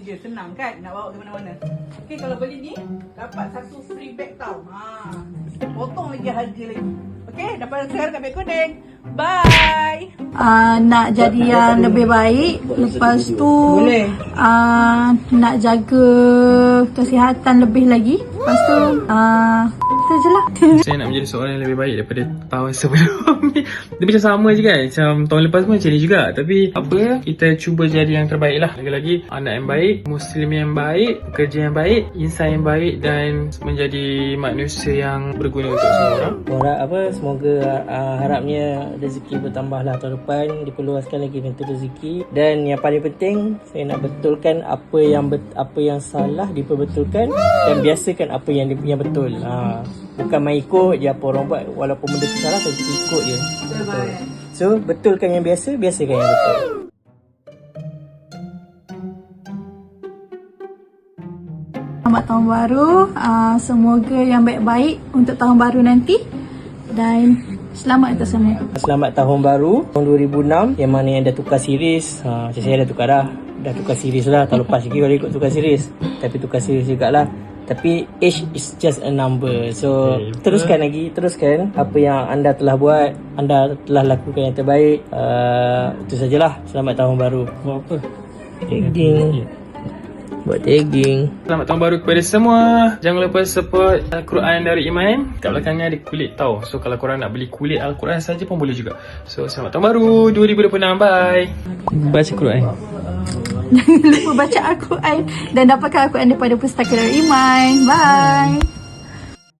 Je senang kan nak bawa ke mana-mana. Okey, kalau beli ni dapat satu free bag tau. Potong lagi harga lagi. Okey, dapat sekarang kat beg kuning. Bye. Nak jadi yang lebih baik. Lepas tu nak jaga kesihatan lebih lagi. Lepas tu itu je lah. Saya nak menjadi seorang yang lebih baik daripada tahun sebelum ni. Dia macam sama je kan. Macam tahun lepas pun macam ni juga. Tapi apa, kita cuba jadi yang terbaik lah. Lagi-lagi anak yang baik, Muslim yang baik, pekerja yang baik, insan yang baik dan menjadi manusia yang berguna untuk semua orang. Semoga harapnya rezeki bertambahlah tahun depan, diperluaskan lagi pintu rezeki. Dan yang paling penting, saya nak betulkan apa yang salah diperbetulkan dan biasakan apa yang betul. Bukan main ikut je apa orang buat, walaupun benda tu salah tapi ikut je. Betul. So betulkan yang biasa, biasakan yang betul. Selamat tahun baru. Semoga yang baik-baik untuk tahun baru nanti. Dan selamat untuk semua. Selamat tahun baru tahun 2006 yang mana yang dah tukar series. Macam saya dah tukar series lah. Tahun lepas lagi kalau ikut tukar series, tapi tukar series jugalah. Tapi age is just a number. So teruskan apa yang anda telah buat, anda telah lakukan yang terbaik. Itu sajalah. Selamat tahun baru. Buat apa? Tagging. Buat tagging. Selamat tahun baru kepada semua. Jangan lupa support Al-Quran dari Iman. Kat belakangnya ada kulit tau. So kalau korang nak beli kulit Al-Quran saja pun boleh juga. So selamat tahun baru 2026. Bye. Baca Quran. Jangan lupa baca Al-Quran dan dapatkan Al-Quran daripada Pustaka Darul Iman. Bye.